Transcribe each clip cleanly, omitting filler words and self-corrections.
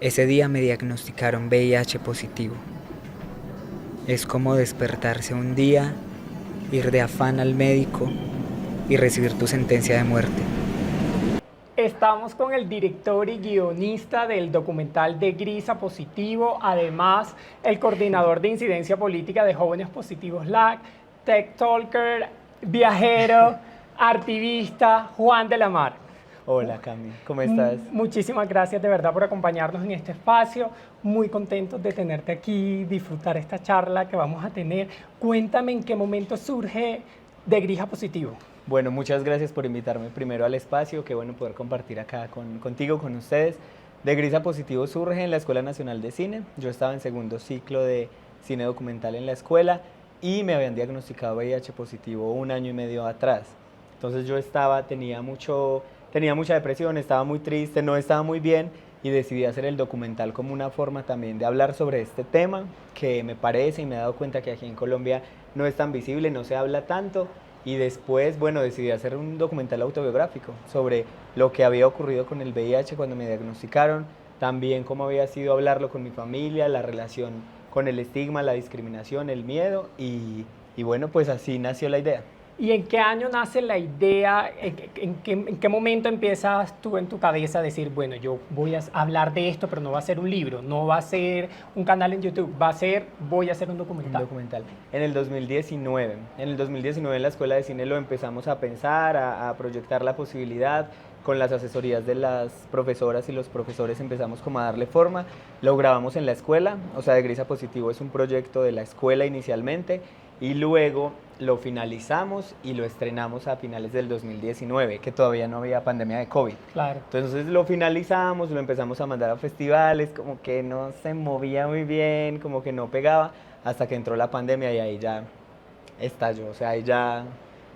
Ese día me diagnosticaron VIH positivo. Es como despertarse un día, ir de afán al médico y recibir tu sentencia de muerte. Estamos con el director y guionista del documental de Gris a Positivo, además el coordinador de incidencia política de Jóvenes Positivos LAC, tech talker, viajero, activista, Juan de la Mar. Hola Cami, ¿cómo estás? Muchísimas gracias de verdad por acompañarnos en este espacio. Muy contentos de tenerte aquí, disfrutar esta charla que vamos a tener. Cuéntame en qué momento surge de Gris a Positivo. Bueno, muchas gracias por invitarme primero al espacio. Qué bueno poder compartir acá contigo, con ustedes. De Gris a Positivo surge en la Escuela Nacional de Cine. Yo estaba en segundo ciclo de cine documental en la escuela y me habían diagnosticado VIH positivo 1 año y medio atrás. Entonces yo tenía mucha depresión, estaba muy triste, no estaba muy bien y decidí hacer el documental como una forma también de hablar sobre este tema que me parece y me he dado cuenta que aquí en Colombia no es tan visible, no se habla tanto. Y después, bueno, decidí hacer un documental autobiográfico sobre lo que había ocurrido con el VIH cuando me diagnosticaron, también cómo había sido hablarlo con mi familia, la relación con el estigma, la discriminación, el miedo y bueno, pues así nació la idea. ¿Y en qué año nace la idea? ¿En qué momento empiezas tú en tu cabeza a decir, bueno, yo voy a hablar de esto, pero no va a ser un libro, no va a ser un canal en YouTube, voy a hacer un documental? Un documental. En el 2019. En el 2019 en la Escuela de Cine lo empezamos a pensar, a proyectar la posibilidad. Con las asesorías de las profesoras y los profesores empezamos como a darle forma. Lo grabamos en la escuela, o sea, de Gris a Positivo es un proyecto de la escuela inicialmente y luego lo finalizamos y lo estrenamos a finales del 2019, que todavía no había pandemia de COVID. Claro. Entonces lo finalizamos, lo empezamos a mandar a festivales, como que no se movía muy bien, como que no pegaba, hasta que entró la pandemia y ahí ya estalló, o sea, ahí ya...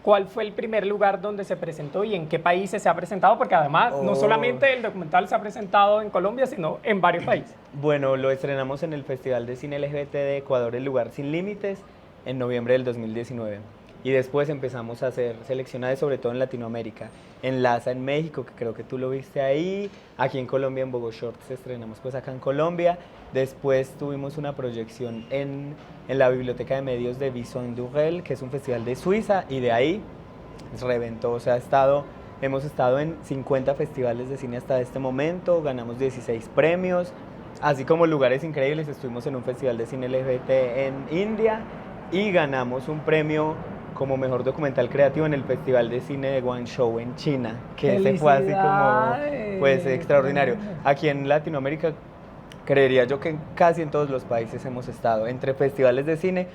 ¿Cuál fue el primer lugar donde se presentó y en qué países se ha presentado? Porque además no solamente el documental se ha presentado en Colombia, sino en varios países. Bueno, lo estrenamos en el Festival de Cine LGBT de Ecuador, El Lugar Sin Límites, en noviembre del 2019. Y después empezamos a hacer seleccionadas, sobre todo en Latinoamérica. En LASA en México, que creo que tú lo viste ahí. Aquí en Colombia, en Bogotá Shorts, estrenamos pues acá en Colombia. Después tuvimos una proyección en la Biblioteca de Medios de Bison Durel, que es un festival de Suiza, y de ahí reventó. O sea, hemos estado en 50 festivales de cine hasta este momento, ganamos 16 premios, así como lugares increíbles. Estuvimos en un festival de cine LGBT en India y ganamos un premio como mejor documental creativo en el Festival de Cine de Guangzhou en China, que ese fue así como, pues, extraordinario. Aquí en Latinoamérica, creería yo que casi en todos los países hemos estado, entre festivales de cine,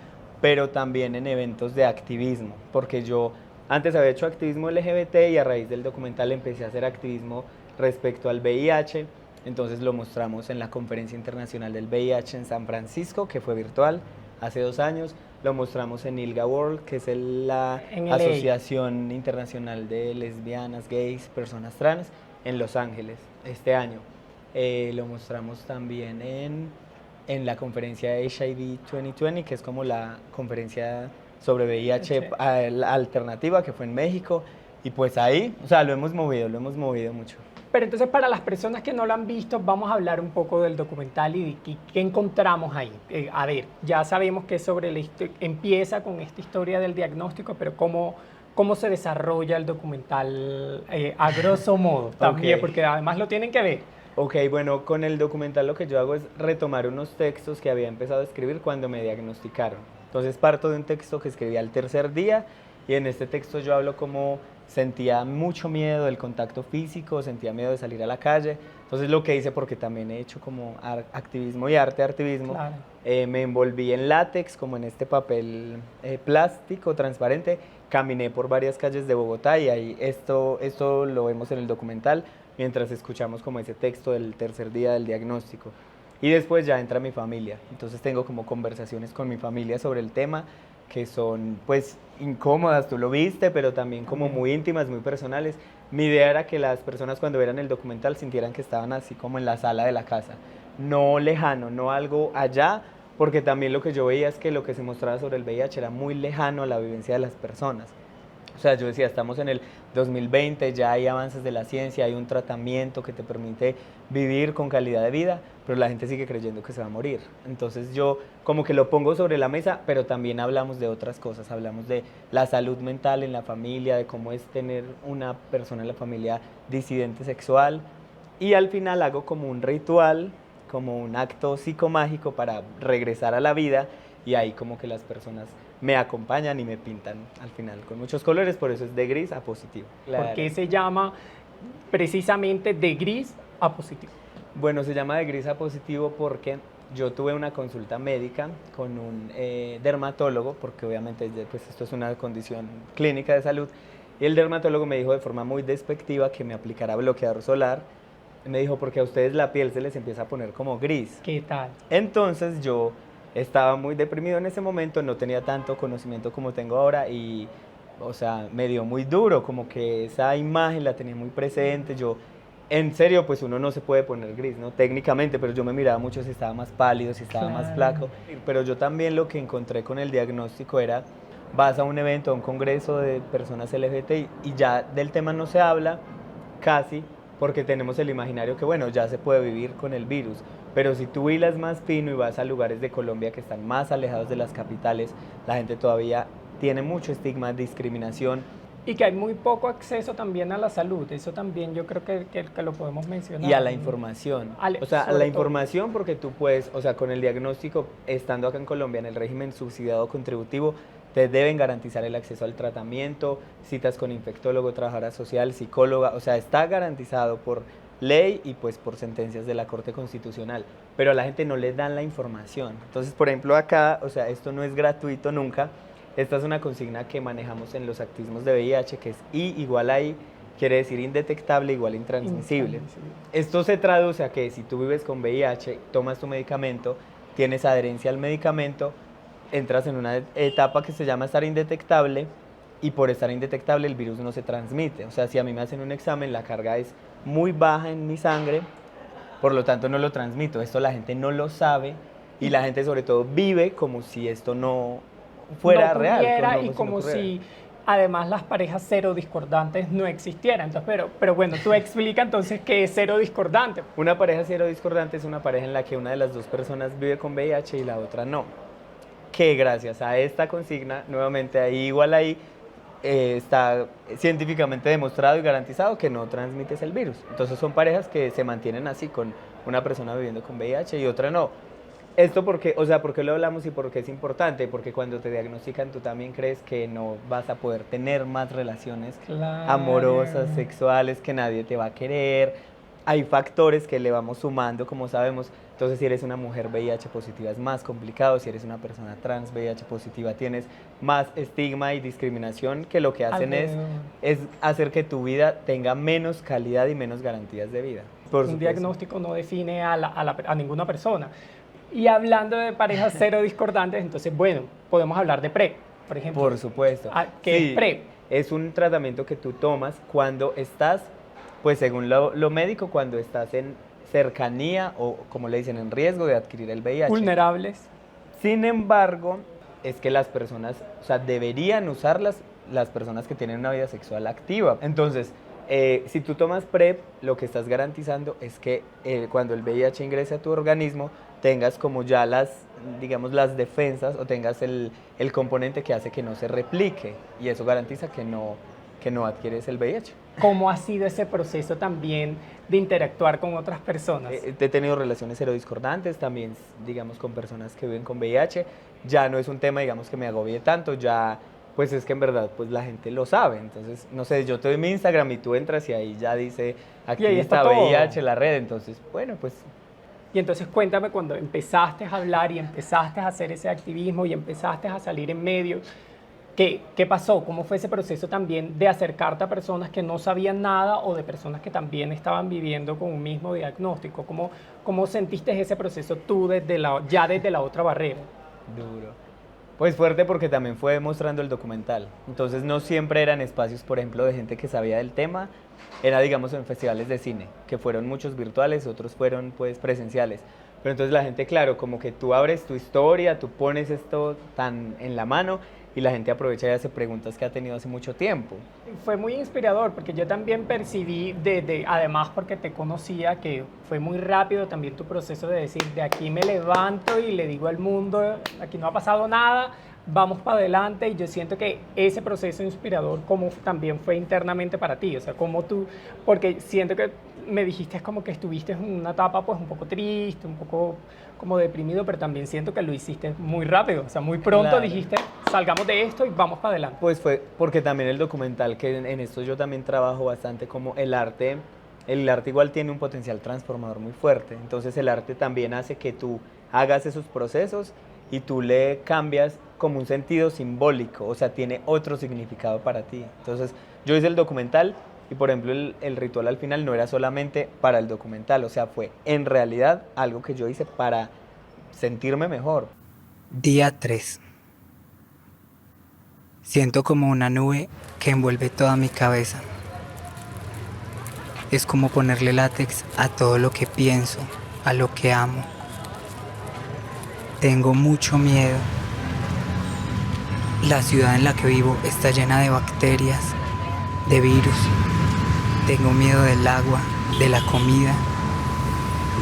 pero también en eventos de activismo, porque yo antes había hecho activismo LGBT y a raíz del documental empecé a hacer activismo respecto al VIH, entonces lo mostramos en la Conferencia Internacional del VIH en San Francisco, que fue virtual, hace 2 años. Lo mostramos en ILGA World, que es la Asociación Internacional de Lesbianas, Gays, Personas Trans, en Los Ángeles, este año. Lo mostramos también en la conferencia HIV 2020, que es como la conferencia sobre VIH alternativa, que fue en México. Y pues ahí, o sea, lo hemos movido mucho. Pero entonces, para las personas que no lo han visto, vamos a hablar un poco del documental y de qué encontramos ahí. A ver, ya sabemos que empieza con esta historia del diagnóstico, pero cómo se desarrolla el documental a grosso modo también, Okay. Porque además lo tienen que ver. Ok, bueno, con el documental lo que yo hago es retomar unos textos que había empezado a escribir cuando me diagnosticaron. Entonces parto de un texto que escribí al tercer día y en este texto yo hablo como sentía mucho miedo del contacto físico, sentía miedo de salir a la calle. Entonces lo que hice, porque también he hecho como activismo y activismo, Claro. me envolví en látex, como en este papel plástico transparente, caminé por varias calles de Bogotá y ahí esto lo vemos en el documental mientras escuchamos como ese texto del tercer día del diagnóstico. Y después ya entra mi familia, entonces tengo como conversaciones con mi familia sobre el tema, que son pues incómodas, tú lo viste, pero también como muy íntimas, muy personales. Mi idea era que las personas cuando vieran el documental sintieran que estaban así como en la sala de la casa, no lejano, no algo allá, porque también lo que yo veía es que lo que se mostraba sobre el VIH era muy lejano a la vivencia de las personas. O sea, yo decía, estamos en el 2020, ya hay avances de la ciencia, hay un tratamiento que te permite vivir con calidad de vida, pero la gente sigue creyendo que se va a morir. Entonces yo como que lo pongo sobre la mesa, pero también hablamos de otras cosas, hablamos de la salud mental en la familia, de cómo es tener una persona en la familia disidente sexual, y al final hago como un ritual, como un acto psicomágico para regresar a la vida, y ahí como que las personas me acompañan y me pintan al final con muchos colores, por eso es de gris a positivo. ¿Por qué se llama precisamente de gris a positivo? Bueno, se llama de gris a positivo porque yo tuve una consulta médica con un dermatólogo, porque obviamente pues, esto es una condición clínica de salud, y el dermatólogo me dijo de forma muy despectiva que me aplicara bloqueador solar. Me dijo, porque a ustedes la piel se les empieza a poner como gris. ¿Qué tal? Entonces yo estaba muy deprimido en ese momento, no tenía tanto conocimiento como tengo ahora y, o sea, me dio muy duro, como que esa imagen la tenía muy presente. Yo, en serio, pues uno no se puede poner gris, ¿no? Técnicamente, pero yo me miraba mucho si estaba más pálido, si estaba más flaco. Pero yo también lo que encontré con el diagnóstico era, vas a un evento, a un congreso de personas LGBTI y ya del tema no se habla casi, porque tenemos el imaginario que, bueno, ya se puede vivir con el virus. Pero si tú hilas más fino y vas a lugares de Colombia que están más alejados de las capitales, la gente todavía tiene mucho estigma, discriminación. Y que hay muy poco acceso también a la salud, eso también yo creo que lo podemos mencionar. Y a la información. O sea, a la información porque tú puedes, o sea, con el diagnóstico, estando acá en Colombia en el régimen subsidiado contributivo, te deben garantizar el acceso al tratamiento, citas con infectólogo, trabajadora social, psicóloga, o sea, está garantizado por ley y pues por sentencias de la Corte Constitucional, pero a la gente no le dan la información. Entonces, por ejemplo, acá, o sea, esto no es gratuito nunca, esta es una consigna que manejamos en los activismos de VIH, que es I igual a I, quiere decir indetectable igual a intransmisible. Esto se traduce a que si tú vives con VIH, tomas tu medicamento, tienes adherencia al medicamento, entras en una etapa que se llama estar indetectable, y por estar indetectable el virus no se transmite. O sea, si a mí me hacen un examen, la carga es muy baja en mi sangre, por lo tanto no lo transmito. Esto la gente no lo sabe y la gente sobre todo vive como si esto no fuera real. Y como si además las parejas cero discordantes no existieran. Entonces, pero bueno, tú explica entonces qué es cero discordante. Una pareja cero discordante es una pareja en la que una de las dos personas vive con VIH y la otra no. Que gracias a esta consigna, nuevamente ahí igual ahí, está científicamente demostrado y garantizado que no transmites el virus. Entonces son parejas que se mantienen así, con una persona viviendo con VIH y otra no. Esto porque, o sea, ¿por qué lo hablamos y por qué es importante? Porque cuando te diagnostican tú también crees que no vas a poder tener más relaciones amorosas, sexuales, que nadie te va a querer. Hay factores que le vamos sumando, como sabemos. Entonces, si eres una mujer VIH positiva es más complicado, si eres una persona trans VIH positiva tienes más estigma y discriminación, que lo que hacen es hacer que tu vida tenga menos calidad y menos garantías de vida. Un diagnóstico no define a ninguna persona. Y hablando de parejas cero discordantes, entonces, bueno, podemos hablar de PrEP, por ejemplo. Por supuesto. ¿Qué es PrEP? Es un tratamiento que tú tomas cuando estás, pues según lo médico, cuando estás en cercanía o, como le dicen, en riesgo de adquirir el VIH. Vulnerables. Sin embargo, es que las personas, o sea, deberían usarlas las personas que tienen una vida sexual activa. Entonces, si tú tomas PrEP, lo que estás garantizando es que cuando el VIH ingrese a tu organismo, tengas como ya las, digamos, las defensas o tengas el componente que hace que no se replique, y eso garantiza que no adquieres el VIH. ¿Cómo ha sido ese proceso también de interactuar con otras personas? He tenido relaciones serodiscordantes también, digamos, con personas que viven con VIH. Ya no es un tema, digamos, que me agobie tanto, ya pues es que en verdad pues la gente lo sabe. Entonces, no sé, yo te doy mi Instagram y tú entras y ahí ya dice, aquí está VIH, la red. Entonces, bueno, pues... Y entonces cuéntame, cuando empezaste a hablar y empezaste a hacer ese activismo y empezaste a salir en medios, ¿qué pasó? ¿Cómo fue ese proceso también de acercarte a personas que no sabían nada o de personas que también estaban viviendo con un mismo diagnóstico? ¿Cómo sentiste ese proceso tú desde la otra barrera? Duro. Pues fuerte, porque también fue mostrando el documental. Entonces no siempre eran espacios, por ejemplo, de gente que sabía del tema. Era, digamos, en festivales de cine, que fueron muchos virtuales, otros fueron pues presenciales. Pero entonces la gente, claro, como que tú abres tu historia, tú pones esto tan en la mano y la gente aprovecha y hace preguntas que ha tenido hace mucho tiempo. Fue muy inspirador porque yo también percibí, además porque te conocía, que fue muy rápido también tu proceso de decir, de aquí me levanto y le digo al mundo, aquí no ha pasado nada, vamos para adelante. Y yo siento que ese proceso inspirador como también fue internamente para ti, o sea, como tú, porque siento que me dijiste es como que estuviste en una etapa pues un poco triste, un poco como deprimido, pero también siento que lo hiciste muy rápido, o sea, muy pronto Claro. dijiste, salgamos de esto y vamos para adelante. Pues fue porque también el documental, que en esto yo también trabajo bastante, como el arte igual tiene un potencial transformador muy fuerte, entonces el arte también hace que tú hagas esos procesos y tú le cambias como un sentido simbólico, o sea, tiene otro significado para ti. Entonces yo hice el documental y por ejemplo el ritual al final no era solamente para el documental, o sea, fue en realidad algo que yo hice para sentirme mejor. Día 3. Siento como una nube que envuelve toda mi cabeza. Es como ponerle látex a todo lo que pienso, a lo que amo. Tengo mucho miedo. La ciudad en la que vivo está llena de bacterias, de virus. Tengo miedo del agua, de la comida.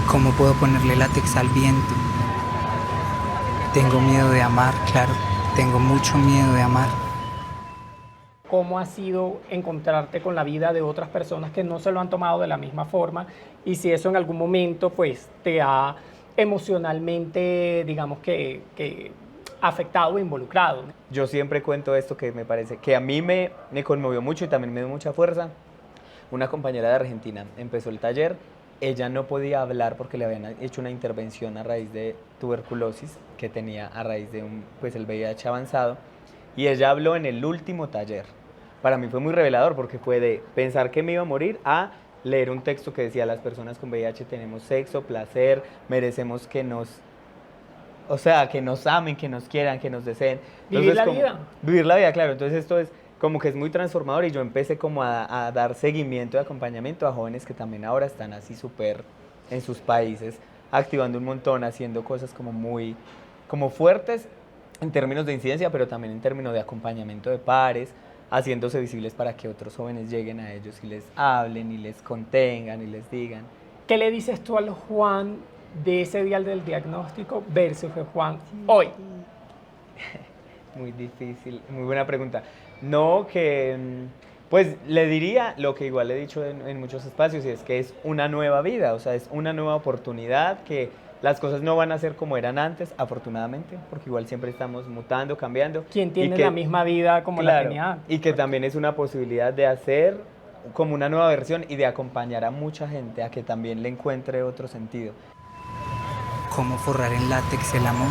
¿Cómo puedo ponerle látex al viento? Tengo miedo de amar, claro. Tengo mucho miedo de amar. ¿Cómo ha sido encontrarte con la vida de otras personas que no se lo han tomado de la misma forma? Y si eso en algún momento pues te ha emocionalmente, digamos que afectado o involucrado. Yo siempre cuento esto que me parece que a mí me conmovió mucho y también me dio mucha fuerza. Una compañera de Argentina empezó el taller, ella no podía hablar porque le habían hecho una intervención a raíz de tuberculosis que tenía a raíz de pues el VIH avanzado, y ella habló en el último taller. Para mí fue muy revelador porque fue de pensar que me iba a morir a leer un texto que decía: las personas con VIH tenemos sexo, placer, merecemos que nos... O sea, que nos amen, que nos quieran, que nos deseen. Vivir la como, vida. Vivir la vida, claro. Entonces esto es como que es muy transformador y yo empecé como a dar seguimiento y acompañamiento a jóvenes que también ahora están así súper en sus países, activando un montón, haciendo cosas como muy como fuertes en términos de incidencia, pero también en términos de acompañamiento de pares, haciéndose visibles para que otros jóvenes lleguen a ellos y les hablen y les contengan y les digan. ¿Qué le dices tú al Juan de ese día del diagnóstico versus el Juan hoy? Muy difícil, muy buena pregunta. No, que pues le diría lo que igual he dicho en muchos espacios, y es que es una nueva vida, o sea, es una nueva oportunidad, que las cosas no van a ser como eran antes, afortunadamente, porque igual siempre estamos mutando, cambiando. ¿Quién tiene que, la misma vida como la claro, tenía antes? y que también es una posibilidad de hacer como una nueva versión y de acompañar a mucha gente a que también le encuentre otro sentido. ¿Cómo forrar en látex el amor?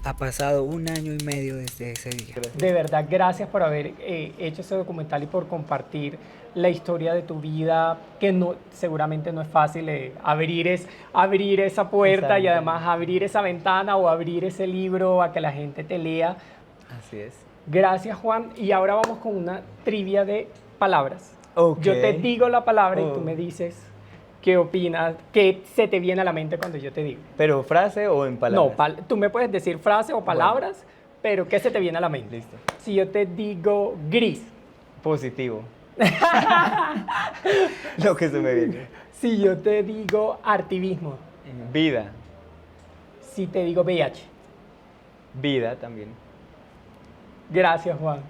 Ha pasado 1 año y medio desde ese día. De verdad, gracias por haber hecho ese documental y por compartir la historia de tu vida, que no, seguramente no es fácil abrir esa puerta. Exacto. Y además abrir esa ventana o abrir ese libro a que la gente te lea. Así es. Gracias, Juan. Y ahora vamos con una trivia de palabras. Okay. Yo te digo la palabra y tú me dices qué opinas, qué se te viene a la mente cuando yo te digo. ¿Pero frase o en palabras? No, tú me puedes decir frase o palabras, bueno, pero ¿qué se te viene a la mente? Listo. Si yo te digo gris. Positivo. Lo que se me viene. Si yo te digo artivismo. Vida. Si te digo VIH. Vida también. Gracias, Juan.